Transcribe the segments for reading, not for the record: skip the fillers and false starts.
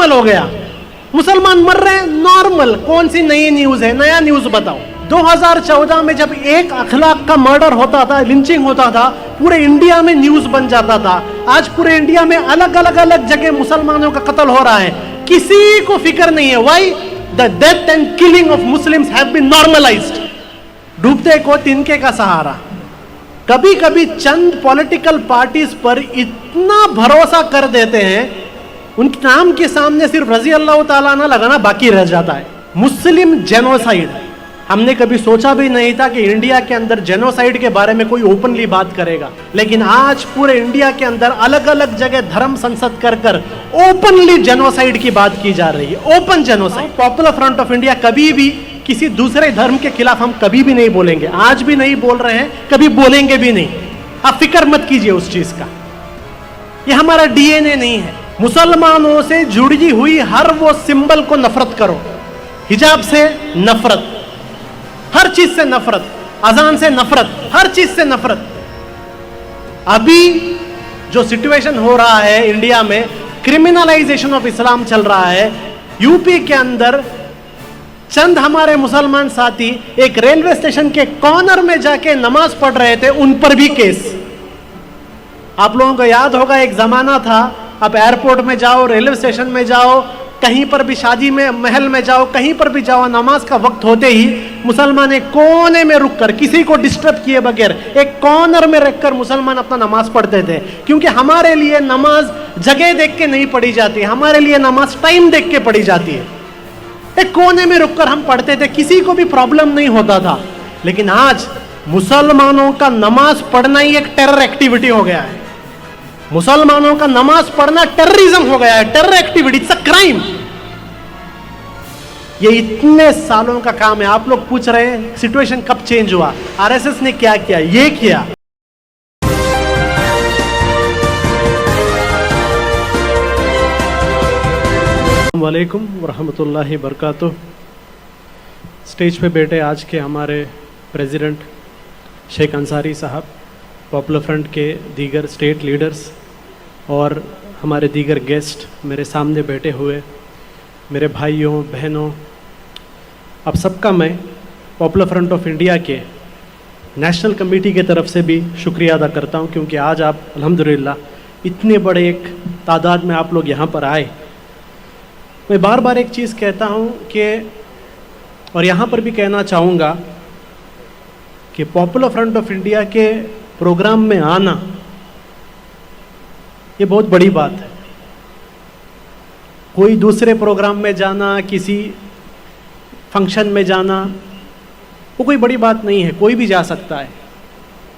Normal हो गया, मुसलमान मर रहे हैं, नॉर्मल। कौन सी नई न्यूज है? नया न्यूज बताओ। 2014 में जब एक अखलाक का मर्डर होता था, लिंचिंग होता था, पूरे इंडिया में न्यूज बन जाता था। आज पूरे इंडिया में अलग अलग जगह मुसलमानों का कत्ल हो रहा है, किसी को फिक्र नहीं है। Why? The death and killing of Muslims have been normalised. डूबते को तिनके का सहारा। कभी कभी चंद पॉलिटिकल पार्टीज पर इतना भरोसा कर देते हैं, उनके नाम के सामने सिर्फ रजी अल्लाह ताला ना लगाना बाकी रह जाता है। मुस्लिम जेनोसाइड, हमने कभी सोचा भी नहीं था कि इंडिया के अंदर जेनोसाइड के बारे में कोई ओपनली बात करेगा, लेकिन आज पूरे इंडिया के अंदर अलग अलग जगह धर्म संसद कर कर ओपनली जेनोसाइड की बात की जा रही है। Open genocide. Popular front of India कभी भी किसी दूसरे धर्म के खिलाफ हम कभी भी नहीं बोलेंगे, आज भी नहीं बोल रहे हैं, कभी बोलेंगे भी नहीं। आप फिक्र मत कीजिए उस चीज का, ये हमारा डीएनए नहीं है। मुसलमानों से जुड़ी हुई हर वो सिंबल को नफरत करो, हिजाब से नफरत, हर चीज से नफरत, अजान से नफरत, हर चीज से नफरत। अभी जो सिचुएशन हो रहा है इंडिया में, क्रिमिनलाइजेशन ऑफ इस्लाम चल रहा है। यूपी के अंदर चंद हमारे मुसलमान साथी एक रेलवे स्टेशन के कॉर्नर में जाके नमाज पढ़ रहे थे, उन पर भी केस। आप लोगों को याद होगा एक जमाना था, आप एयरपोर्ट में जाओ, रेलवे स्टेशन में जाओ, कहीं पर भी शादी में महल में जाओ, कहीं पर भी जाओ, नमाज का वक्त होते ही मुसलमान एक कोने में रुककर, किसी को डिस्टर्ब किए बगैर एक कॉर्नर में रखकर मुसलमान अपना नमाज पढ़ते थे। क्योंकि हमारे लिए नमाज जगह देख के नहीं पढ़ी जाती, हमारे लिए नमाज टाइम देख के पढ़ी जाती है। एक कोने में रुककर हम पढ़ते थे, किसी को भी प्रॉब्लम नहीं होता था। लेकिन आज मुसलमानों का नमाज पढ़ना ही एक टेरर एक्टिविटी हो गया है। मुसलमानों का नमाज पढ़ना टेररिज्म हो गया है, terror activity, it's a crime. ये इतने सालों का काम है। आप लोग पूछ रहे हैं सिचुएशन कब चेंज हुआ? आरएसएस ने क्या किया? ये किया। वालेकुम वरहमतुल्लाहि बरकातुह। स्टेज पे बैठे आज के हमारे प्रेसिडेंट शेख अंसारी साहब, पॉपुलर फ्रंट के दीगर स्टेट लीडर्स और हमारे दीगर गेस्ट, मेरे सामने बैठे हुए मेरे भाइयों बहनों, आप सबका मैं पॉपुलर फ्रंट ऑफ इंडिया के नेशनल कमेटी के तरफ से भी शुक्रिया अदा करता हूं, क्योंकि आज आप अल्हम्दुलिल्लाह इतने बड़े एक तादाद में आप लोग यहाँ पर आए। मैं बार बार एक चीज़ कहता हूँ कि, और यहाँ पर भी कहना चाहूँगा कि पॉपुलर फ्रंट ऑफ इंडिया के प्रोग्राम में आना ये बहुत बड़ी बात है। कोई दूसरे प्रोग्राम में जाना, किसी फंक्शन में जाना, वो कोई बड़ी बात नहीं है, कोई भी जा सकता है।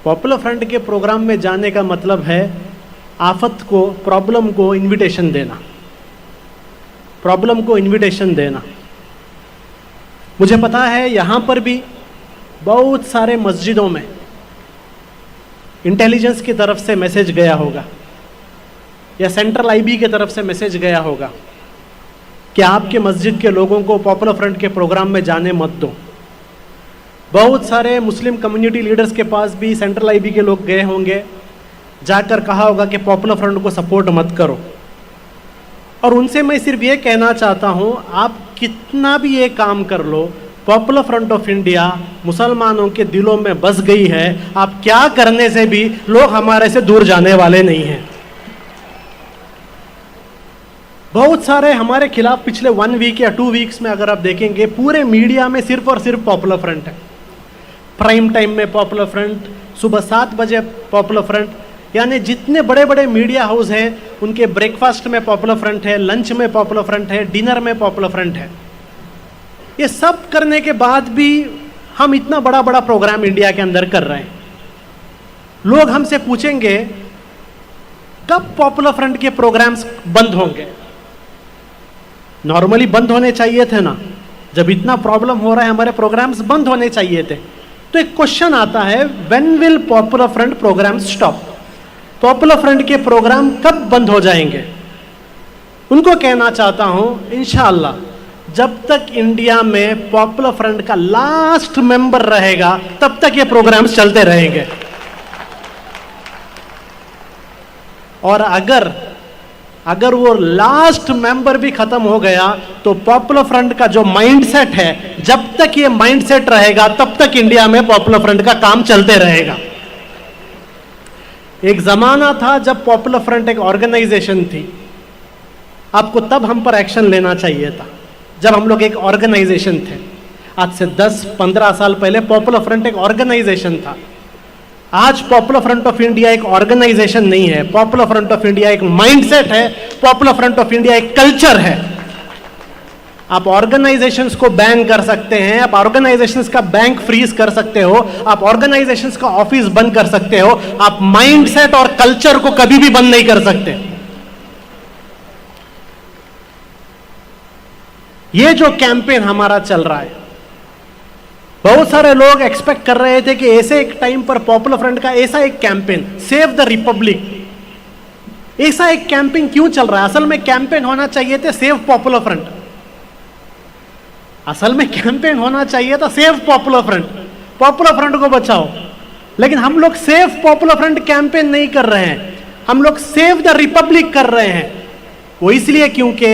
पॉपुलर फ्रंट के प्रोग्राम में जाने का मतलब है आफत को, प्रॉब्लम को इनविटेशन देना, प्रॉब्लम को इनविटेशन देना। मुझे पता है यहाँ पर भी बहुत सारे मस्जिदों में इंटेलिजेंस की तरफ से मैसेज गया होगा या सेंट्रल आईबी की तरफ से मैसेज गया होगा कि आपके मस्जिद के लोगों को पॉपुलर फ्रंट के प्रोग्राम में जाने मत दो। बहुत सारे मुस्लिम कम्युनिटी लीडर्स के पास भी सेंट्रल आईबी के लोग गए होंगे, जाकर कहा होगा कि पॉपुलर फ्रंट को सपोर्ट मत करो। और उनसे मैं सिर्फ ये कहना चाहता हूँ, आप कितना भी ये काम कर लो, पॉपुलर फ्रंट ऑफ इंडिया मुसलमानों के दिलों में बस गई है। आप क्या करने से भी लोग हमारे से दूर जाने वाले नहीं हैं। बहुत सारे हमारे खिलाफ पिछले 1 वीक या 2 वीक्स में अगर आप देखेंगे, पूरे मीडिया में सिर्फ और सिर्फ पॉपुलर फ्रंट है। प्राइम टाइम में पॉपुलर फ्रंट, सुबह 7 बजे पॉपुलर फ्रंट, यानी जितने बड़े बड़े मीडिया हाउस हैं उनके ब्रेकफास्ट में पॉपुलर फ्रंट है, लंच में पॉपुलर फ्रंट है, डिनर में पॉपुलर फ्रंट है। ये सब करने के बाद भी हम इतना बड़ा बड़ा प्रोग्राम इंडिया के अंदर कर रहे हैं। लोग हमसे पूछेंगे कब पॉपुलर फ्रंट के प्रोग्राम्स बंद होंगे? नॉर्मली बंद होने चाहिए थे ना, जब इतना प्रॉब्लम हो रहा है हमारे प्रोग्राम्स बंद होने चाहिए थे। तो एक क्वेश्चन आता है, when will Popular Front programmes stop? Popular Front के प्रोग्राम कब बंद हो जाएंगे? उनको कहना चाहता हूं, इंशाअल्लाह जब तक इंडिया में पॉपुलर फ्रंट का लास्ट मेंबर रहेगा तब तक ये प्रोग्राम्स चलते रहेंगे। और अगर वो लास्ट मेंबर भी खत्म हो गया तो पॉपुलर फ्रंट का जो माइंडसेट है, जब तक ये माइंडसेट रहेगा तब तक इंडिया में पॉपुलर फ्रंट का काम चलते रहेगा। एक जमाना था जब पॉपुलर फ्रंट एक ऑर्गेनाइजेशन थी, आपको तब हम पर एक्शन लेना चाहिए था जब हम लोग एक ऑर्गेनाइजेशन थे। आज से 10-15 साल पहले पॉपुलर फ्रंट एक ऑर्गेनाइजेशन था। आज पॉपुलर फ्रंट ऑफ इंडिया एक ऑर्गेनाइजेशन नहीं है, पॉपुलर फ्रंट ऑफ इंडिया एक माइंडसेट है, पॉपुलर फ्रंट ऑफ इंडिया एक कल्चर है। आप ऑर्गेनाइजेशंस को बैन कर सकते हैं, आप ऑर्गेनाइजेशंस का बैंक फ्रीज कर सकते हो, आप ऑर्गेनाइजेशंस का ऑफिस बंद कर सकते हो, आप माइंडसेट और कल्चर को कभी भी बंद नहीं कर सकते। ये जो कैंपेन हमारा चल रहा है, बहुत सारे लोग एक्सपेक्ट कर रहे थे कि ऐसे एक टाइम पर पॉपुलर फ्रंट का ऐसा एक कैंपेन, सेव द रिपब्लिक, ऐसा एक कैंपेन क्यों चल रहा है? असल में कैंपेन होना चाहिए थे सेव पॉपुलर फ्रंट, असल में कैंपेन होना चाहिए था save popular front, popular front को बचाओ। लेकिन हम लोग सेव पॉपुलर फ्रंट कैंपेन नहीं कर रहे हैं, हम लोग सेव द रिपब्लिक कर रहे हैं। वो इसलिए क्योंकि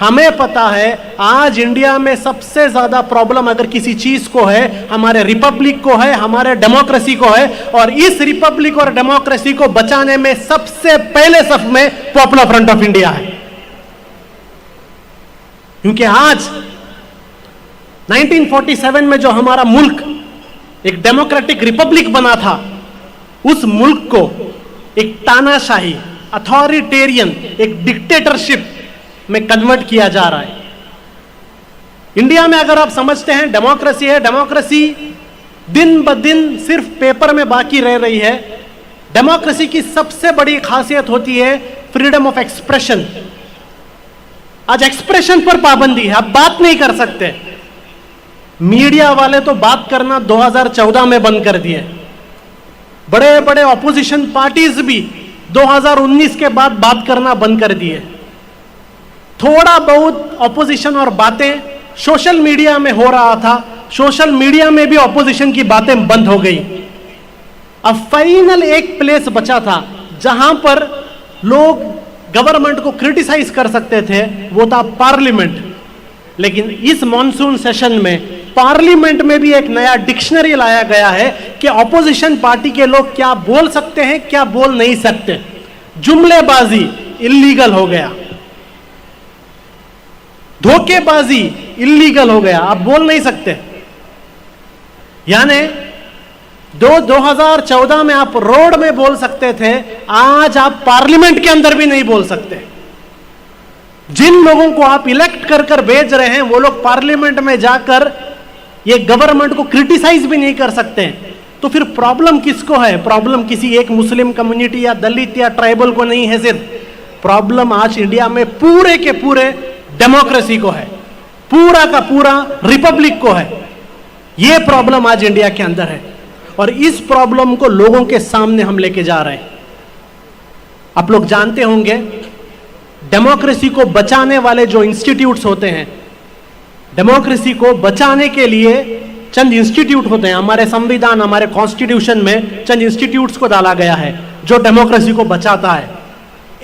हमें पता है आज इंडिया में सबसे ज्यादा प्रॉब्लम अगर किसी चीज को है, हमारे रिपब्लिक को है, हमारे डेमोक्रेसी को है, और इस रिपब्लिक और डेमोक्रेसी को बचाने में सबसे पहले सफ में पॉपुलर फ्रंट ऑफ इंडिया है। क्योंकि आज 1947 में जो हमारा मुल्क एक डेमोक्रेटिक रिपब्लिक बना था, उस मुल्क को एक तानाशाही, अथॉरिटेरियन, एक डिक्टेटरशिप में कन्वर्ट किया जा रहा है। इंडिया में अगर आप समझते हैं डेमोक्रेसी है, डेमोक्रेसी दिन ब दिन सिर्फ पेपर में बाकी रह रही है। डेमोक्रेसी की सबसे बड़ी खासियत होती है फ्रीडम ऑफ एक्सप्रेशन। आज एक्सप्रेशन पर पाबंदी है, आप बात नहीं कर सकते। मीडिया वाले तो बात करना 2014 में बंद कर दिए, बड़े बड़े ऑपोजिशन पार्टीज भी 2019 के बाद बात करना बंद कर दिए। थोड़ा बहुत ऑपोजिशन और बातें सोशल मीडिया में हो रहा था, सोशल मीडिया में भी ऑपोजिशन की बातें बंद हो गई। अब फाइनल एक प्लेस बचा था जहां पर लोग गवर्नमेंट को क्रिटिसाइज कर सकते थे, वो था पार्लियामेंट। लेकिन इस मॉनसून सेशन में पार्लियामेंट में भी एक नया डिक्शनरी लाया गया है कि ऑपोजिशन पार्टी के लोग क्या बोल सकते हैं, क्या बोल नहीं सकते। जुमलेबाजी इल्लीगल हो गया, धोखेबाजी इल्लीगल हो गया, आप बोल नहीं सकते। यानी 2014 में आप रोड में बोल सकते थे, आज आप पार्लियामेंट के अंदर भी नहीं बोल सकते। जिन लोगों को आप इलेक्ट कर कर भेज रहे हैं, वो लोग पार्लियामेंट में जाकर ये गवर्नमेंट को क्रिटिसाइज भी नहीं कर सकते। तो फिर प्रॉब्लम किसको है? प्रॉब्लम किसी एक मुस्लिम कम्युनिटी या दलित या ट्राइबल को नहीं है, सिर्फ प्रॉब्लम आज इंडिया में पूरे के पूरे डेमोक्रेसी को है, पूरा का पूरा रिपब्लिक को है। यह प्रॉब्लम आज इंडिया के अंदर है और इस प्रॉब्लम को लोगों के सामने हम लेके जा रहे हैं। आप लोग जानते होंगे डेमोक्रेसी को बचाने वाले जो इंस्टीट्यूट्स होते हैं, डेमोक्रेसी को बचाने के लिए चंद इंस्टीट्यूट होते हैं। हमारे संविधान, हमारे कॉन्स्टिट्यूशन में चंद इंस्टीट्यूट्स को डाला गया है जो डेमोक्रेसी को बचाता है।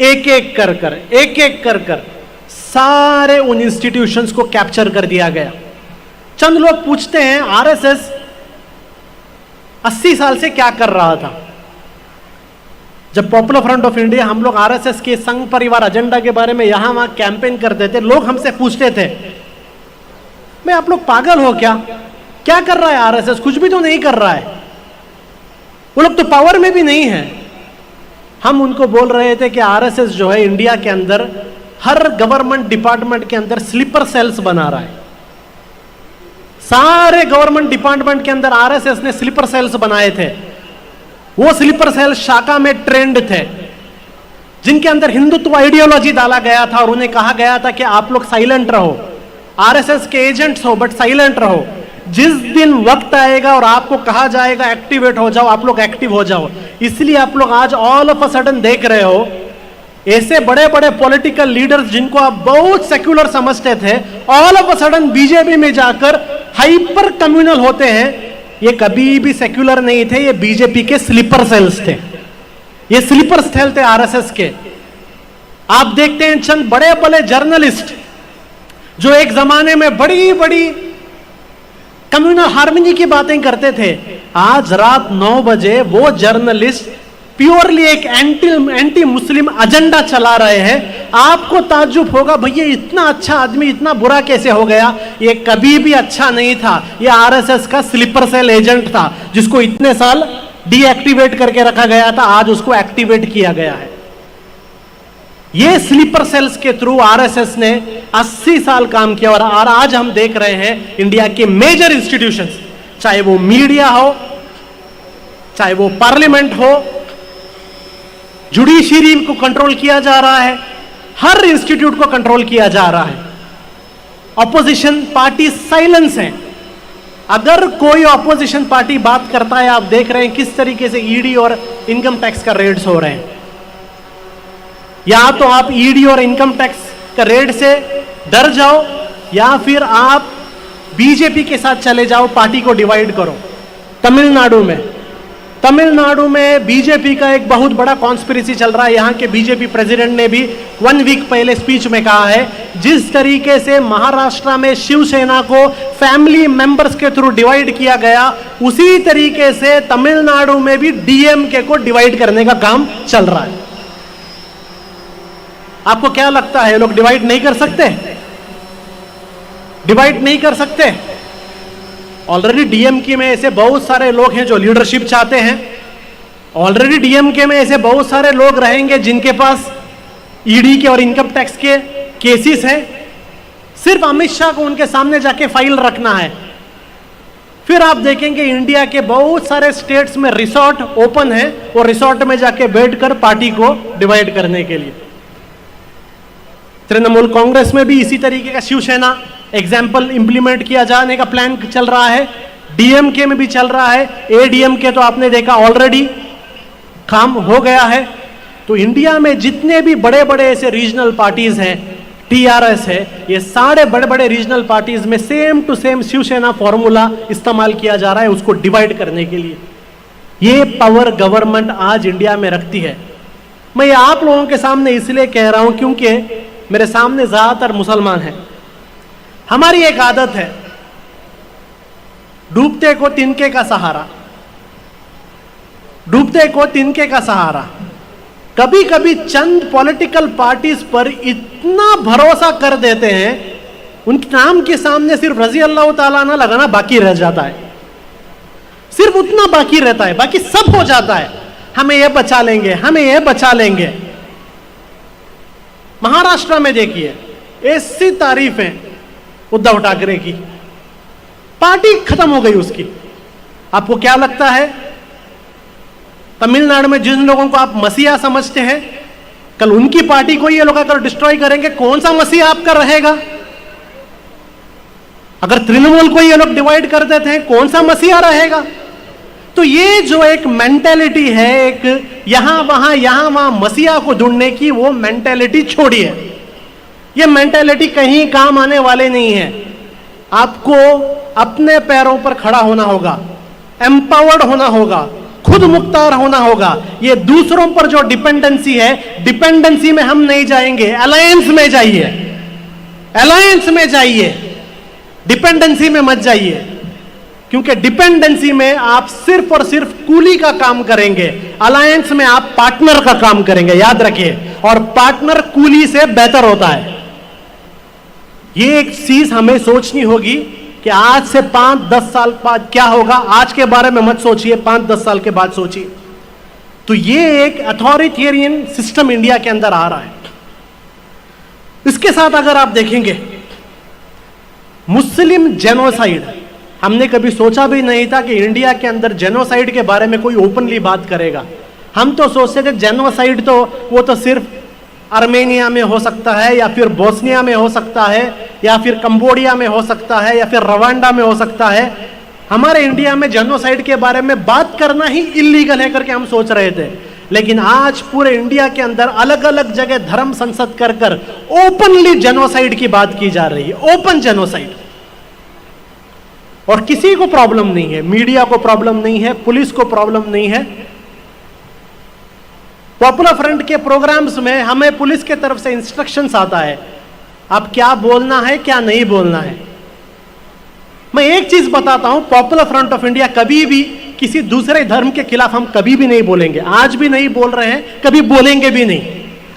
एक एक कर कर सारे उन इंस्टीट्यूशंस को कैप्चर कर दिया गया। चंद लोग पूछते हैं आरएसएस 80 साल से क्या कर रहा था? जब पॉपुलर फ्रंट ऑफ इंडिया, हम लोग आरएसएस के संघ परिवार एजेंडा के बारे में यहां वहां कैंपेन करते थे, लोग हमसे पूछते थे, मैं आप लोग पागल हो क्या? क्या कर रहा है आरएसएस? कुछ भी तो नहीं कर रहा है, वो लोग तो पावर में भी नहीं है। हम उनको बोल रहे थे कि आरएसएस जो है इंडिया के अंदर हर गवर्नमेंट डिपार्टमेंट के अंदर स्लीपर सेल्स बना रहा है। सारे गवर्नमेंट डिपार्टमेंट के अंदर आरएसएस ने स्लीपर सेल्स बनाए थे। वो स्लीपर सेल्स शाखा में ट्रेंड थे, जिनके अंदर हिंदुत्व आइडियोलॉजी डाला गया था और उन्हें कहा गया था कि आप लोग साइलेंट रहो, आरएसएस के एजेंट्स हो बट साइलेंट रहो। जिस दिन वक्त आएगा और आपको कहा जाएगा एक्टिवेट हो जाओ, आप लोग एक्टिव हो जाओ। इसलिए आप लोग आज ऑल ऑफ अ सडन देख रहे हो ऐसे बड़े बड़े पॉलिटिकल लीडर्स जिनको आप बहुत सेक्युलर समझते थे, all of a sudden BJP में जाकर हाइपर कम्युनल होते हैं। ये कभी भी सेक्युलर नहीं थे, ये बीजेपी के स्लीपर सेल्स थे, ये स्लीपर सेल थे आरएसएस के। आप देखते हैं चंद बड़े बड़े जर्नलिस्ट जो एक जमाने में बड़ी बड़ी कम्युनल हार्मनी की बातें करते थे, आज रात 9 बजे वो जर्नलिस्ट प्योरली एक एंटी मुस्लिम एजेंडा चला रहे हैं। आपको ताज्जुब होगा, भैया इतना अच्छा आदमी इतना बुरा कैसे हो गया? ये कभी भी अच्छा नहीं था, ये आरएसएस का स्लीपर सेल एजेंट था जिसको इतने साल डीएक्टिवेट करके रखा गया था, आज उसको एक्टिवेट किया गया है। ये स्लीपर सेल्स के थ्रू आरएसएस ने 80 साल काम किया और आज हम देख रहे हैं इंडिया के मेजर इंस्टीट्यूशंस, चाहे वो मीडिया हो, चाहे वो पार्लियामेंट हो, जुडिशरी को कंट्रोल किया जा रहा है, हर इंस्टीट्यूट को कंट्रोल किया जा रहा है। ऑपोजिशन पार्टी साइलेंस है। अगर कोई ऑपोजिशन पार्टी बात करता है, आप देख रहे हैं किस तरीके से ईडी और इनकम टैक्स का रेड्स हो रहे हैं। या तो आप ईडी और इनकम टैक्स का रेड से डर जाओ या फिर आप बीजेपी के साथ चले जाओ, पार्टी को डिवाइड करो। तमिलनाडु में बीजेपी का एक बहुत बड़ा कॉन्स्पिरेसी चल रहा है। यहां के बीजेपी प्रेसिडेंट ने भी 1 वीक पहले स्पीच में कहा है, जिस तरीके से महाराष्ट्र में शिवसेना को फैमिली मेंबर्स के थ्रू डिवाइड किया गया, उसी तरीके से तमिलनाडु में भी डीएमके को डिवाइड करने का काम चल रहा है। आपको क्या लगता है, लोग डिवाइड नहीं कर सकते? डिवाइड नहीं कर सकते। ऑलरेडी डीएमके में ऐसे बहुत सारे लोग हैं जो लीडरशिप चाहते हैं। ऑलरेडी डीएमके में ऐसे बहुत सारे लोग रहेंगे जिनके पास ईडी के और इनकम टैक्स के केसेस हैं। सिर्फ अमित शाह को उनके सामने जाके फाइल रखना है। फिर आप देखेंगे इंडिया के बहुत सारे स्टेट्स में रिसोर्ट ओपन है और रिसोर्ट में जाके बैठकर पार्टी को डिवाइड करने के लिए। तृणमूल कांग्रेस में भी इसी तरीके का शिवसेना एग्जाम्पल इंप्लीमेंट किया जाने का प्लान चल रहा है। डीएमके में भी चल रहा है। एडीएमके तो आपने देखा ऑलरेडी काम हो गया है। तो इंडिया में जितने भी बड़े बड़े ऐसे रीजनल पार्टीज हैं, टीआरएस है, ये सारे बड़े बड़े रीजनल पार्टीज में same to same Shiv Sena formula इस्तेमाल किया जा रहा है उसको डिवाइड करने के लिए। ये पावर गवर्नमेंट आज इंडिया में रखती है। मैं ये आप लोगों के सामने इसलिए कह रहा हूं क्योंकि मेरे सामने ज्यादातर मुसलमान हैं। हमारी एक आदत है, डूबते को तिनके का सहारा, डूबते को तिनके का सहारा। कभी कभी चंद पॉलिटिकल पार्टीज पर इतना भरोसा कर देते हैं, उनके नाम के सामने सिर्फ रजी अल्लाह ताला ना लगाना बाकी रह जाता है। सिर्फ उतना बाकी रहता है, बाकी सब हो जाता है। हमें यह बचा लेंगे, हमें यह बचा लेंगे। महाराष्ट्र में देखिए ऐसी तारीफें उद्धव ठाकरे की, पार्टी खत्म हो गई उसकी। आपको क्या लगता है, तमिलनाडु में जिन लोगों को आप मसीहा समझते हैं, कल उनकी पार्टी को ये लोग अगर डिस्ट्रॉय करेंगे, कौन सा मसीहा आपका रहेगा? अगर तृणमूल को ये लोग डिवाइड कर देते हैं, कौन सा मसीहा रहेगा? तो ये जो एक मेंटेलिटी है, एक यहां वहां मसीहा को ढूंढने की, वो मेंटेलिटी छोड़िए। ये मेंटेलिटी कहीं काम आने वाले नहीं है। आपको अपने पैरों पर खड़ा होना होगा, एम्पावर्ड होना होगा, खुद मुख्तार होना होगा। ये दूसरों पर जो डिपेंडेंसी है, डिपेंडेंसी में हम नहीं जाएंगे, अलायंस में जाइए, अलायंस में जाइए, डिपेंडेंसी में मत जाइए। क्योंकि डिपेंडेंसी में आप सिर्फ और सिर्फ कूली का काम करेंगे, अलायंस में आप पार्टनर का काम करेंगे, याद रखिए। और पार्टनर कूली से बेहतर होता है। ये एक चीज हमें सोचनी होगी कि आज से 5-10 साल बाद क्या होगा। आज के बारे में मत सोचिए, 5-10 साल के बाद सोचिए। तो ये एक अथॉरिटेरियन सिस्टम इंडिया के अंदर आ रहा है। इसके साथ अगर आप देखेंगे मुस्लिम जेनोसाइड, हमने कभी सोचा भी नहीं था कि इंडिया के अंदर जेनोसाइड के बारे में कोई ओपनली बात करेगा। हम तो सोचते थे जेनोसाइड तो वो तो सिर्फ आर्मेनिया में हो सकता है, या फिर बोस्निया में हो सकता है, या फिर कंबोडिया में हो सकता है, या फिर रवांडा में हो सकता है। हमारे इंडिया में जेनोसाइड के बारे में बात करना ही इलीगल है करके हम सोच रहे थे। लेकिन आज पूरे इंडिया के अंदर अलग अलग जगह धर्म संसद कर कर ओपनली जेनोसाइड की बात की जा रही है, ओपन जेनोसाइड। और किसी को प्रॉब्लम नहीं है, मीडिया को प्रॉब्लम नहीं है, पुलिस को प्रॉब्लम नहीं है, पॉपुलर फ्रंट के प्रोग्राम्स में हमें पुलिस के तरफ से इंस्ट्रक्शंस आता है, अब क्या बोलना है क्या नहीं बोलना है। मैं एक चीज बताता हूं, पॉपुलर फ्रंट ऑफ इंडिया कभी भी किसी दूसरे धर्म के खिलाफ हम कभी भी नहीं बोलेंगे, आज भी नहीं बोल रहे हैं, कभी बोलेंगे भी नहीं।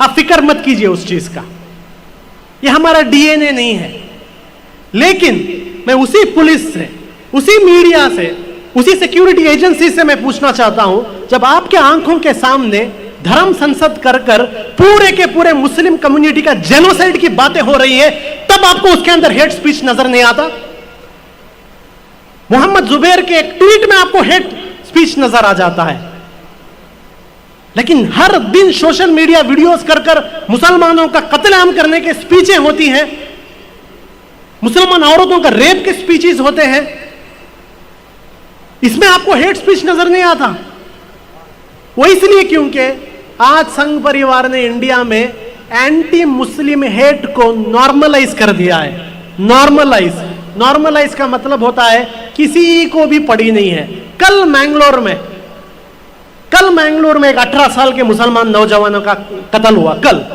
आप फिक्र मत कीजिए उस चीज का, यह हमारा डीएनए नहीं है। लेकिन मैं उसी पुलिस से, उसी मीडिया से, उसी सिक्योरिटी एजेंसी से मैं पूछना चाहता हूं, जब आपके आंखों के सामने धर्म संसद कर पूरे के पूरे मुस्लिम कम्युनिटी का जेनोसाइड की बातें हो रही है, तब आपको उसके अंदर हेट स्पीच नजर नहीं आता? मोहम्मद जुबैर के एक ट्वीट में आपको हेट स्पीच नजर आ जाता है, लेकिन हर दिन सोशल मीडिया वीडियोस कर मुसलमानों का कत्लेआम करने के स्पीचें होती हैं, मुसलमान औरतों का रेप के स्पीचेस होते हैं, इसमें आपको हेट स्पीच नजर नहीं आता। वो इसलिए क्योंकि आज संघ परिवार ने इंडिया में एंटी मुस्लिम हेट को नॉर्मलाइज कर दिया है। नॉर्मलाइज का मतलब होता है किसी को भी पड़ी नहीं है। कल मैंगलोर में एक 18 साल के मुसलमान नौजवानों का कत्ल हुआ। कल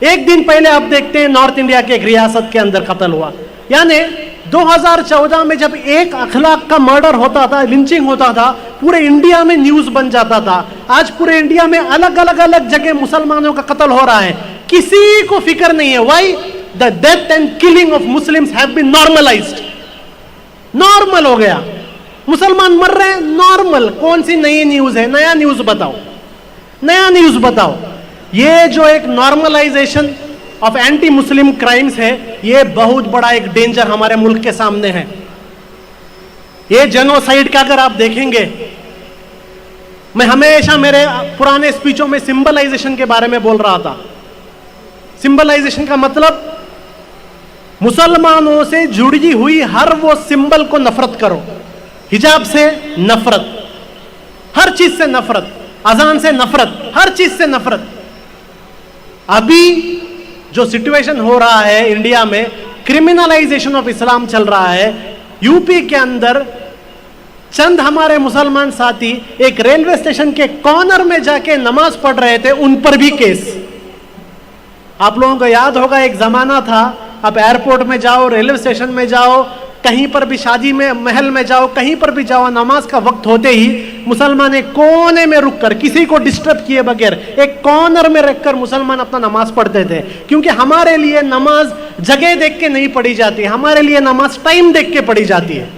एक दिन पहले आप देखते हैं नॉर्थ इंडिया के एक रियासत के अंदर कत्ल हुआ। यानी 2014 में जब एक अखलाक का मर्डर होता था, लिंचिंग होता था, पूरे इंडिया में न्यूज बन जाता था। आज पूरे इंडिया में अलग अलग जगह मुसलमानों का कत्ल हो रहा है, किसी को फिक्र नहीं है। Why the death and killing of Muslims have been normalised. Normal हो गया, मुसलमान मर रहे हैं, नॉर्मल। कौन सी नई न्यूज है? नया न्यूज बताओ। ये जो एक normalisation of anti Muslim crimes है, ये बहुत बड़ा एक डेंजर हमारे मुल्क के सामने है। ये जेनोसाइड का अगर आप देखेंगे, मैं हमेशा मेरे पुराने स्पीचों में सिंबलाइजेशन के बारे में बोल रहा था। सिंबलाइजेशन का मतलब मुसलमानों से जुड़ी हुई हर वो सिंबल को नफरत करो। हिजाब से नफरत, हर चीज से नफरत, अजान से नफरत, हर चीज से नफरत। अभी जो सिचुएशन हो रहा है इंडिया में, क्रिमिनलाइजेशन ऑफ इस्लाम चल रहा है। यूपी के अंदर चंद हमारे मुसलमान साथी एक रेलवे स्टेशन के कॉर्नर में जाके नमाज पढ़ रहे थे, उन पर भी केस। आप लोगों को याद होगा एक जमाना था, आप एयरपोर्ट में जाओ, रेलवे स्टेशन में जाओ, कहीं पर भी शादी में महल में जाओ, कहीं पर भी जाओ, नमाज का वक्त होते ही मुसलमान एक कोने में रुककर, किसी को डिस्टर्ब किए बगैर एक कॉर्नर में रखकर मुसलमान अपना नमाज पढ़ते थे। क्योंकि हमारे लिए नमाज जगह देख के नहीं पढ़ी जाती, हमारे लिए नमाज टाइम देख के पढ़ी जाती है।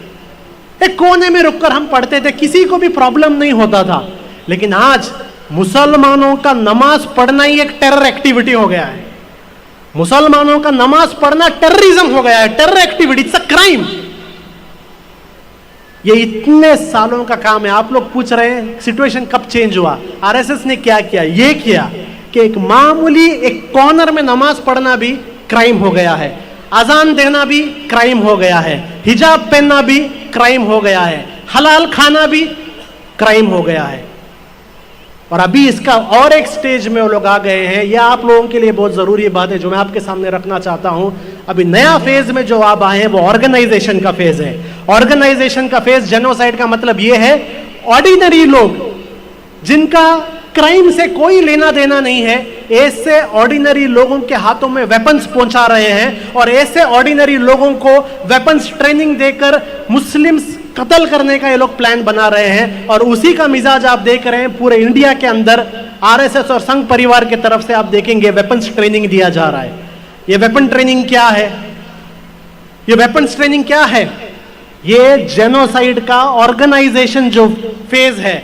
एक कोने में रुककर हम पढ़ते थे, किसी को भी प्रॉब्लम नहीं होता था। लेकिन आज मुसलमानों का नमाज पढ़ना ही एक टेरर एक्टिविटी हो गया है। मुसलमानों का नमाज पढ़ना टेररिज्म हो गया है, terror activity, it's a crime. ये इतने सालों का काम है। आप लोग पूछ रहे हैं सिचुएशन कब चेंज हुआ? आरएसएस ने क्या किया? ये किया कि एक मामूली एक कॉर्नर में नमाज पढ़ना भी क्राइम हो गया है, अजान देना भी क्राइम हो गया है, हिजाब पहनना भी क्राइम हो गया है, हलाल खाना भी क्राइम हो गया है। और अभी इसका और एक स्टेज में वो लोग आ गए हैं। यह आप लोगों के लिए बहुत जरूरी बात है जो मैं आपके सामने रखना चाहता हूं। अभी नया फेज में जो आप आए हैं वो ऑर्गेनाइजेशन का फेज है। ऑर्गेनाइजेशन का फेज, जेनोसाइड का मतलब यह है ऑर्डिनरी लोग जिनका क्राइम से कोई लेना देना नहीं है, ऐसे ऑर्डिनरी लोगों के हाथों में वेपन्स पहुंचा रहे हैं और ऐसे ऑर्डिनरी लोगों को वेपन्स ट्रेनिंग देकर मुस्लिम्स कत्ल करने का ये लोग प्लान बना रहे हैं। और उसी का मिजाज आप देख रहे हैं पूरे इंडिया के अंदर। आरएसएस और संघ परिवार की तरफ से आप देखेंगे वेपन्स ट्रेनिंग दिया जा रहा है। ये वेपन ट्रेनिंग क्या है? ये वेपन्स ट्रेनिंग क्या है? ये जेनोसाइड का ऑर्गेनाइजेशन जो फेज है,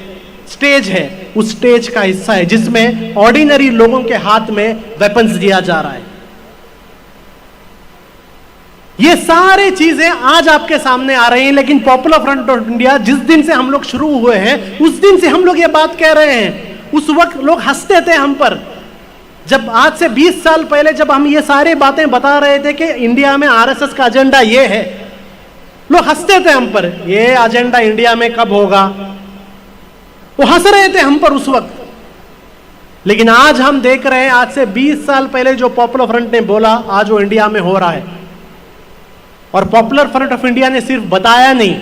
स्टेज है, उस स्टेज का हिस्सा है जिसमें ऑर्डिनरी लोगों के हाथ में वेपन्स दिया जा रहा है। ये सारी चीजें आज आपके सामने आ रही हैं। लेकिन पॉपुलर फ्रंट ऑफ इंडिया जिस दिन से हम लोग शुरू हुए हैं, उस दिन से हम लोग ये बात कह रहे हैं। उस वक्त लोग हंसते थे हम पर, जब आज से 20 साल पहले जब हम ये सारी बातें बता रहे थे कि इंडिया में आरएसएस का एजेंडा ये है, लोग हंसते थे हम पर। ये एजेंडा इंडिया में कब होगा? वो हंस रहे थे हम पर उस वक्त। लेकिन आज हम देख रहे हैं, आज से 20 साल पहले जो पॉपुलर फ्रंट ने बोला, आज वो इंडिया में हो रहा है। और पॉपुलर फ्रंट ऑफ इंडिया ने सिर्फ बताया नहीं,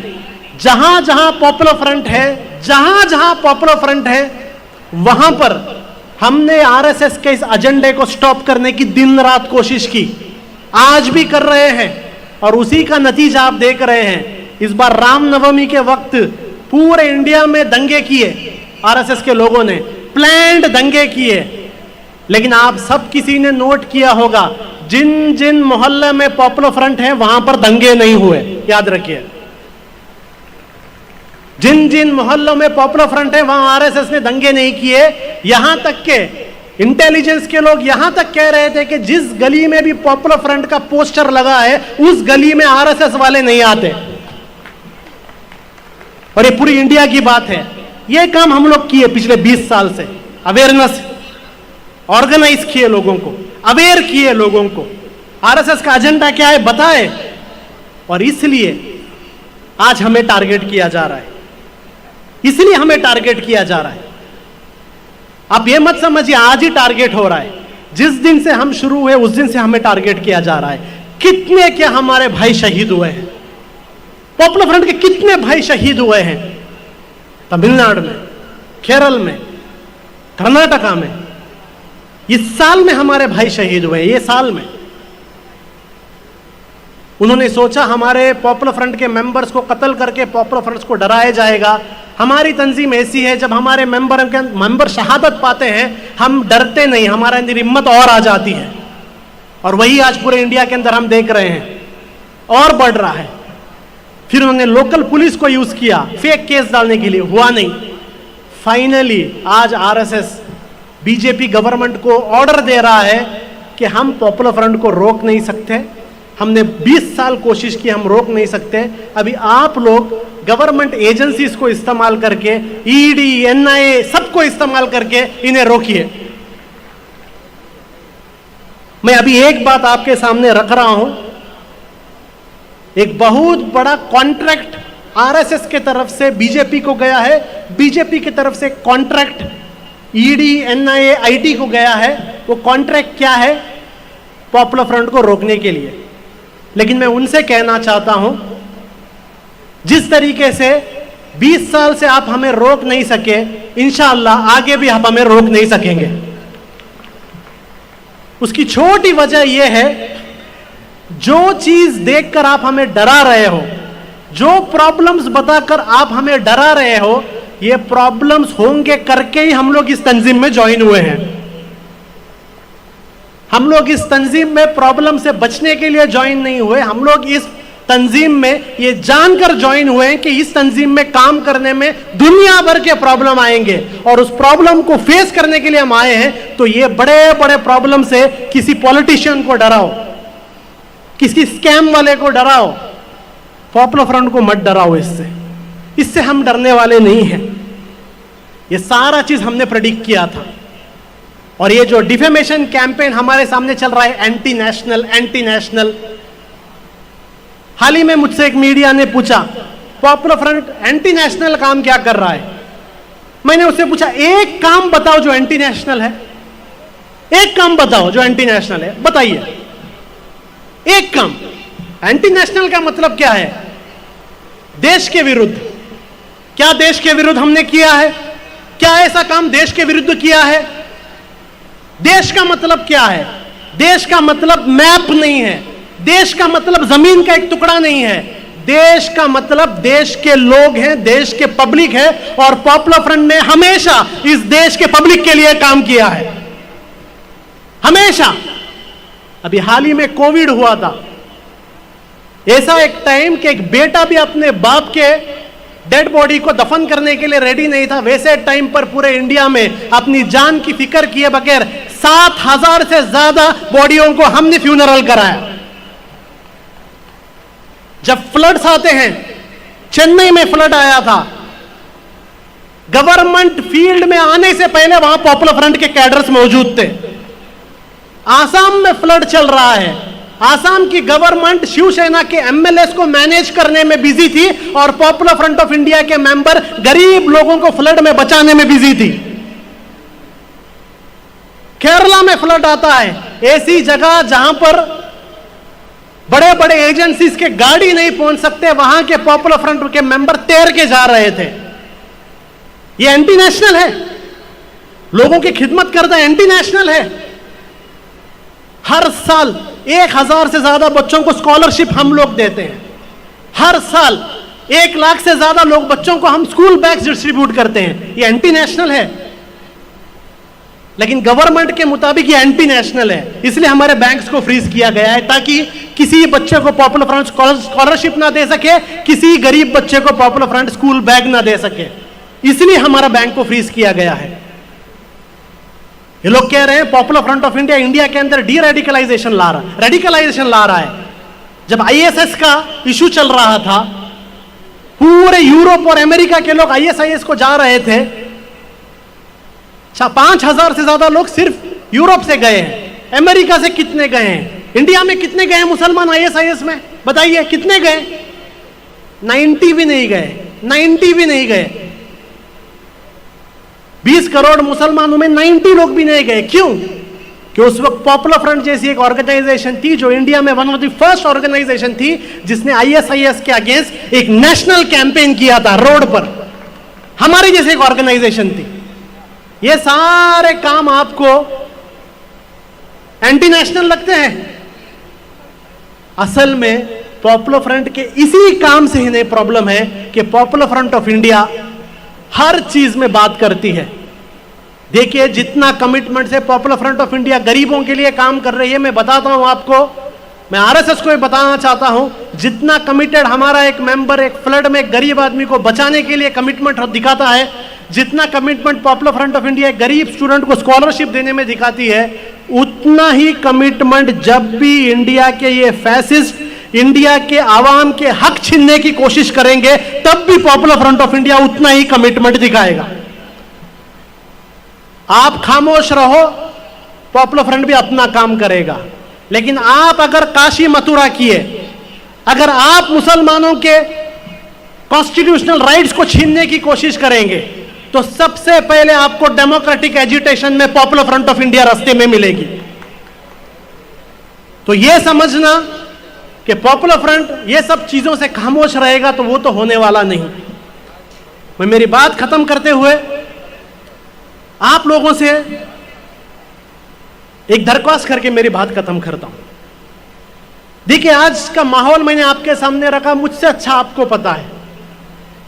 जहां जहां पॉपुलर फ्रंट है, जहां जहां पॉपुलर फ्रंट है, वहां पर हमने आरएसएस के इस एजेंडे को स्टॉप करने की दिन रात कोशिश की, आज भी कर रहे हैं, और उसी का नतीजा आप देख रहे हैं। इस बार रामनवमी के वक्त पूरे इंडिया में दंगे किए आरएसएस के लोगों ने, प्लान्ड दंगे किए। लेकिन आप सब किसी ने नोट किया होगा, जिन जिन मोहल्ले में पॉपुलर फ्रंट है वहां पर दंगे नहीं हुए, याद रखिए। जिन जिन मोहल्लों में पॉपुलर फ्रंट है वहां आरएसएस ने दंगे नहीं किए। यहां तक के इंटेलिजेंस के लोग यहां तक कह रहे थे कि जिस गली में भी पॉपुलर फ्रंट का पोस्टर लगा है उस गली में आरएसएस वाले नहीं आते। और ये पूरी इंडिया की बात है। ये काम हम लोग किए पिछले 20 साल से, अवेयरनेस ऑर्गेनाइज किए, लोगों को अवेयर किए, लोगों को आरएसएस का एजेंडा क्या है बताए, और इसलिए आज हमें टारगेट किया जा रहा है। इसलिए हमें टारगेट किया जा रहा है। आप ये मत समझिए आज ही टारगेट हो रहा है, जिस दिन से हम शुरू हुए उस दिन से हमें टारगेट किया जा रहा है। कितने क्या हमारे भाई शहीद हुए हैं, पॉपुलर फ्रंट के कितने भाई शहीद हुए हैं, तमिलनाडु में, केरल में, कर्नाटका में। इस साल में हमारे भाई शहीद हुए, ये साल में। उन्होंने सोचा हमारे पॉपुलर फ्रंट के मेंबर्स को कत्ल करके पॉपुलर फ्रंट को डराया जाएगा। हमारी तंजीम ऐसी है, जब हमारे मेंबर शहादत पाते हैं हम डरते नहीं, हमारे अंदर हिम्मत और आ जाती है। और वही आज पूरे इंडिया के अंदर हम देख रहे हैं, और बढ़ रहा है। फिर उन्होंने लोकल पुलिस को यूज किया फेक केस डालने के लिए, हुआ नहीं। फाइनली आज आरएसएस बीजेपी गवर्नमेंट को ऑर्डर दे रहा है कि हम पॉपुलर फ्रंट को रोक नहीं सकते। हमने 20 साल कोशिश की, हम रोक नहीं सकते। अभी आप लोग गवर्नमेंट एजेंसीज को इस्तेमाल करके, ईडी, एनआईए, सबको इस्तेमाल करके इन्हें रोकिए। मैं अभी एक बात आपके सामने रख रहा हूं, एक बहुत बड़ा कॉन्ट्रैक्ट आरएसएस के तरफ से बीजेपी को गया है, बीजेपी की तरफ से कॉन्ट्रैक्ट ईडी, एनआईए, आईटी को गया है। वो कॉन्ट्रैक्ट क्या है? पॉपुलर फ्रंट को रोकने के लिए। लेकिन मैं उनसे कहना चाहता हूं, जिस तरीके से 20 साल से आप हमें रोक नहीं सके, इंशाअल्लाह आगे भी आप हमें रोक नहीं सकेंगे। उसकी छोटी वजह यह है, जो चीज देखकर आप हमें डरा रहे हो, जो प्रॉब्लम्स बताकर आप हमें डरा रहे हो, ये प्रॉब्लम्स होंगे करके ही हम लोग इस तंजीम में ज्वाइन हुए हैं। हम लोग इस तंजीम में प्रॉब्लम से बचने के लिए ज्वाइन नहीं हुए। हम लोग इस तंजीम में ये जानकर ज्वाइन हुए हैं कि इस तंजीम में काम करने में दुनिया भर के प्रॉब्लम आएंगे, और उस प्रॉब्लम को फेस करने के लिए हम आए हैं। तो ये बड़े बड़े प्रॉब्लम से किसी पॉलिटिशियन को डराओ, किसी स्कैम वाले को डराओ, पॉपुलर फ्रंट को मत डराओ। इससे हम डरने वाले नहीं हैं। ये सारा चीज हमने प्रेडिक्ट किया था। और ये जो डिफेमेशन कैंपेन हमारे सामने चल रहा है, एंटी नेशनल, हाल ही में मुझसे एक मीडिया ने पूछा पॉपुलर फ्रंट एंटी नेशनल काम क्या कर रहा है। मैंने उससे पूछा एक काम बताओ जो एंटी नेशनल है, एक काम बताओ जो एंटी नेशनल है, बताइए एक काम। एंटी नेशनल का मतलब क्या है? देश के विरुद्ध। क्या देश के विरुद्ध हमने किया है? क्या ऐसा काम देश के विरुद्ध किया है? देश का मतलब क्या है? देश का मतलब मैप नहीं है, देश का मतलब जमीन का एक टुकड़ा नहीं है। देश का मतलब देश के लोग हैं, देश के पब्लिक है। और पॉपुलर फ्रंट ने हमेशा इस देश के पब्लिक के लिए काम किया है, हमेशा। अभी हाल ही में कोविड हुआ था, ऐसा एक टाइम कि एक बेटा भी अपने बाप के डेड बॉडी को दफन करने के लिए रेडी नहीं था। वैसे टाइम पर पूरे इंडिया में अपनी जान की फिक्र किए बगैर 7,000 से ज्यादा बॉडियों को हमने फ्यूनरल कराया। जब फ्लड्स आते हैं, चेन्नई में फ्लड आया था, गवर्नमेंट फील्ड में आने से पहले वहां पॉपुलर फ्रंट के कैडर्स मौजूद थे। आसाम में फ्लड चल रहा है, आसाम की गवर्नमेंट शिवसेना के एमएलएस को मैनेज करने में बिजी थी, और पॉपुलर फ्रंट ऑफ इंडिया के मेंबर गरीब लोगों को फ्लड में बचाने में बिजी थी। केरला में फ्लड आता है, ऐसी जगह जहां पर बड़े बड़े एजेंसीज के गाड़ी नहीं पहुंच सकते, वहां के पॉपुलर फ्रंट के मेंबर तैर के जा रहे थे। ये एंटी नेशनल है। लोगों की खिदमत करता है, एंटी नेशनल है। हर साल 1000 से ज्यादा बच्चों को स्कॉलरशिप हम लोग देते हैं। हर साल 1 लाख से ज्यादा लोग बच्चों को हम स्कूल बैग्स डिस्ट्रीब्यूट करते हैं। ये एंटी नेशनल है, लेकिन गवर्नमेंट के मुताबिक ये एंटी नेशनल है। इसलिए हमारे बैंक्स को फ्रीज किया गया है ताकि किसी बच्चे को पॉपुलर फ्रंट स्कॉलरशिप ना दे सके, किसी गरीब बच्चे को पॉपुलर फ्रंट स्कूल बैग ना दे सके। इसलिए हमारा बैंक को फ्रीज किया गया है। ये लोग कह रहे हैं popular front of India India के अंदर डी रेडिकलाइजेशन ला रहा है, रेडिकलाइजेशन ला रहा है। जब आईएसएस का इशू चल रहा था, पूरे यूरोप और अमेरिका के लोग आईएसआईएस को जा रहे थे। 5000 से ज्यादा लोग सिर्फ यूरोप से गए हैं। अमेरिका से कितने गए हैं? इंडिया में कितने गए हैं मुसलमान आईएसआईएस में? बताइए कितने गए? 90 भी नहीं गए, 90 भी नहीं गए। 20 करोड़ मुसलमानों में 90 लोग भी नहीं गए। क्यों? कि उस वक्त पॉपुलर फ्रंट जैसी एक ऑर्गेनाइजेशन थी जो इंडिया में one of the first organisation थी जिसने आईएसआईएस के अगेंस्ट एक नेशनल कैंपेन किया था रोड पर। हमारी जैसी एक ऑर्गेनाइजेशन थी। ये सारे काम आपको एंटी नेशनल लगते हैं? असल में पॉपुलर फ्रंट के इसी काम से ही नहीं प्रॉब्लम है कि पॉपुलर फ्रंट ऑफ इंडिया हर चीज में बात करती है। देखिए जितना कमिटमेंट से पॉपुलर फ्रंट ऑफ इंडिया गरीबों के लिए काम कर रही है, मैं बताता हूं आपको, मैं आरएसएस को भी बताना चाहता हूं, जितना कमिटेड हमारा एक मेंबर एक फ्लड में एक गरीब आदमी को बचाने के लिए कमिटमेंट दिखाता है, जितना commitment popular front of India एक गरीब स्टूडेंट को स्कॉलरशिप देने में दिखाती है, उतना ही कमिटमेंट जब भी इंडिया के ये फैसिस्ट इंडिया के आवाम के हक छीनने की कोशिश करेंगे तब भी पॉपुलर फ्रंट ऑफ इंडिया उतना ही कमिटमेंट दिखाएगा। आप खामोश रहो, पॉपुलर फ्रंट भी अपना काम करेगा। लेकिन आप अगर काशी मथुरा किए, अगर आप मुसलमानों के कॉन्स्टिट्यूशनल राइट्स को छीनने की कोशिश करेंगे तो सबसे पहले आपको डेमोक्रेटिक एजिटेशन में पॉपुलर फ्रंट ऑफ इंडिया रास्ते में मिलेगी। तो यह समझना कि पॉपुलर फ्रंट ये सब चीजों से खामोश रहेगा तो वो तो होने वाला नहीं। मैं मेरी बात खत्म करते हुए आप लोगों से एक दरख्वास्त करके मेरी बात खत्म करता हूं। देखिए आज का माहौल मैंने आपके सामने रखा, मुझसे अच्छा आपको पता है।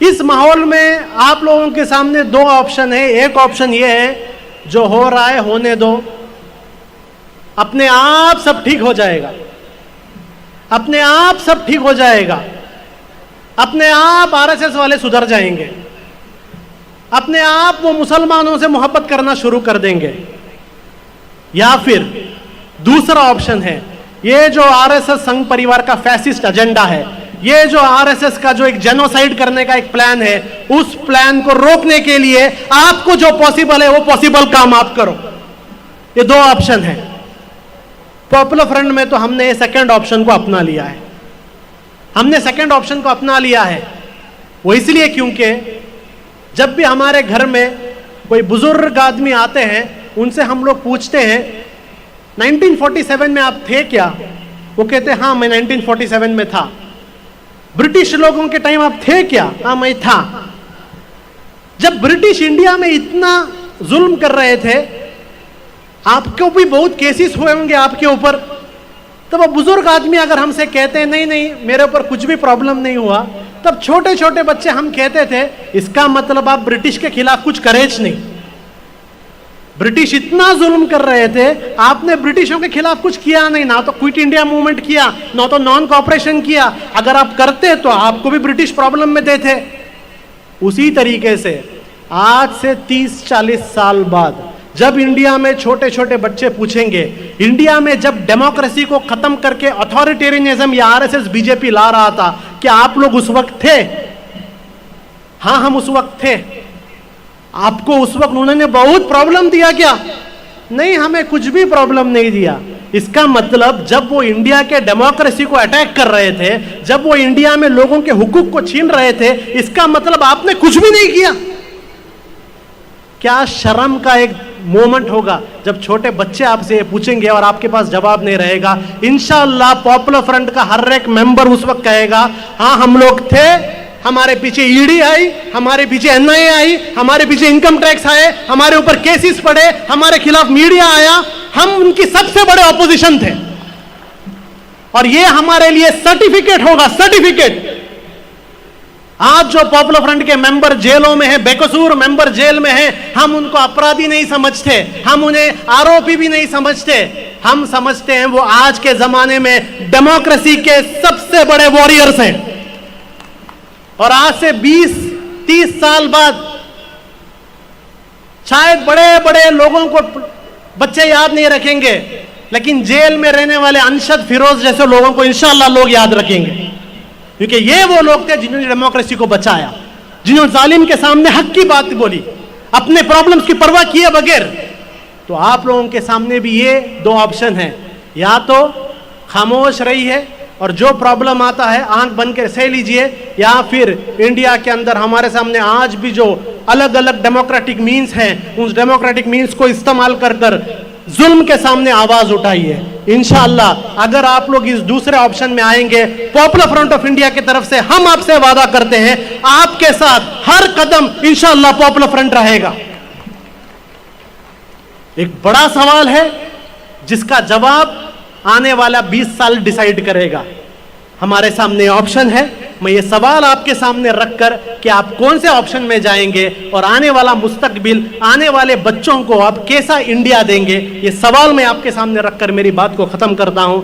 इस माहौल में आप लोगों के सामने 2 ऑप्शन है। एक ऑप्शन ये है जो हो रहा है होने दो, अपने आप सब ठीक हो जाएगा, अपने आप सब ठीक हो जाएगा, अपने आप आरएसएस वाले सुधर जाएंगे, अपने आप वो मुसलमानों से मोहब्बत करना शुरू कर देंगे। या फिर दूसरा ऑप्शन है, ये जो आरएसएस संघ परिवार का फैसिस्ट एजेंडा है, ये जो आरएसएस का जो एक जेनोसाइड करने का एक प्लान है, उस प्लान को रोकने के लिए आपको जो पॉसिबल है वो पॉसिबल काम आप करो। ये 2 ऑप्शन है। पॉपुलर फ्रंट में तो हमने सेकंड ऑप्शन को अपना लिया है। हमने सेकंड ऑप्शन को अपना लिया है वो इसलिए क्योंकि जब भी हमारे घर में कोई बुजुर्ग आदमी आते हैं उनसे हम लोग पूछते हैं 1947 में आप थे क्या? वो कहते हैं हाँ मैं 1947 में था। ब्रिटिश लोगों के टाइम आप थे क्या? हाँ मैं था। जब ब्रिटिश इंडिया में इतना जुल्म कर रहे थे, आपको भी बहुत केसेस हुए होंगे आपके ऊपर, तब वो बुजुर्ग आदमी अगर हमसे कहते हैं नहीं नहीं मेरे ऊपर कुछ भी प्रॉब्लम नहीं हुआ, तब छोटे छोटे बच्चे हम कहते थे इसका मतलब आप ब्रिटिश के खिलाफ कुछ करेज नहीं। ब्रिटिश इतना जुल्म कर रहे थे, आपने ब्रिटिशों के खिलाफ कुछ किया नहीं, ना तो क्विट इंडिया मूवमेंट किया, ना तो नॉन कॉपरेशन किया। अगर आप करते तो आपको भी ब्रिटिश प्रॉब्लम में देते। उसी तरीके से आज से 30-40 साल बाद जब इंडिया में छोटे छोटे बच्चे पूछेंगे, इंडिया में जब डेमोक्रेसी को खत्म करके अथॉरिटेरियनिज्म या आरएसएस बीजेपी ला रहा था, क्या आप लोग उस वक्त थे? हाँ हम उस वक्त थे। आपको उस वक्त उन्होंने बहुत प्रॉब्लम दिया क्या? नहीं, हमें कुछ भी प्रॉब्लम नहीं दिया। इसका मतलब जब वो इंडिया के डेमोक्रेसी को अटैक कर रहे थे, जब वो इंडिया में लोगों के हुकूक को छीन रहे थे, इसका मतलब आपने कुछ भी नहीं किया। क्या शर्म का एक मोमेंट होगा जब छोटे बच्चे आपसे पूछेंगे और आपके पास जवाब नहीं रहेगा। इंशाअल्लाह पॉपुलर फ्रंट का हर एक मेंबर उस वक्त कहेगा हाँ हम लोग थे, हमारे पीछे ईडी आई, हमारे पीछे एनआईए आई, हमारे पीछे इनकम टैक्स आए, हमारे ऊपर केसेस पड़े, हमारे खिलाफ मीडिया आया। हम उनकी सबसे बड़े ऑपोजिशन थे और ये हमारे लिए सर्टिफिकेट होगा, सर्टिफिकेट। आज जो पॉपुलर फ्रंट के मेंबर जेलों में हैं, बेकसूर मेंबर जेल में हैं, हम उनको अपराधी नहीं समझते, हम उन्हें आरोपी भी नहीं समझते। हम समझते हैं वो आज के जमाने में डेमोक्रेसी के सबसे बड़े वॉरियर्स हैं। और आज से 20-30 साल बाद शायद बड़े बड़े लोगों को बच्चे याद नहीं रखेंगे, लेकिन जेल में रहने वाले अनशद फिरोज जैसे लोगों को इंशाअल्लाह लोग याद रखेंगे, क्योंकि ये वो लोग थे जिन्होंने डेमोक्रेसी को बचाया, जिन्होंने जालिम के सामने हक की बात बोली, अपने प्रॉब्लम्स की परवाह किए बगैर। तो आप लोगों के सामने भी ये दो ऑप्शन हैं, या तो खामोश रहिए और जो प्रॉब्लम आता है आंख बंद कर सह लीजिए, या फिर इंडिया के अंदर हमारे सामने आज भी जो अलग अलग डेमोक्रेटिक मीन्स हैं, उस डेमोक्रेटिक मीन्स को इस्तेमाल कर कर जुल्म के सामने आवाज उठाइए। इंशाअल्लाह अगर आप लोग इस दूसरे ऑप्शन में आएंगे, पॉपुलर फ्रंट ऑफ इंडिया की तरफ से हम आपसे वादा करते हैं आपके साथ हर कदम इंशाअल्लाह पॉपुलर फ्रंट रहेगा। एक बड़ा सवाल है जिसका जवाब आने वाला 20 साल डिसाइड करेगा। हमारे सामने ऑप्शन है, मैं ये सवाल आपके सामने रखकर कि आप कौन से ऑप्शन में जाएंगे और आने वाला मुस्तकबिल, आने वाले बच्चों को आप कैसा इंडिया देंगे, ये सवाल मैं आपके सामने रखकर मेरी बात को खत्म करता हूं।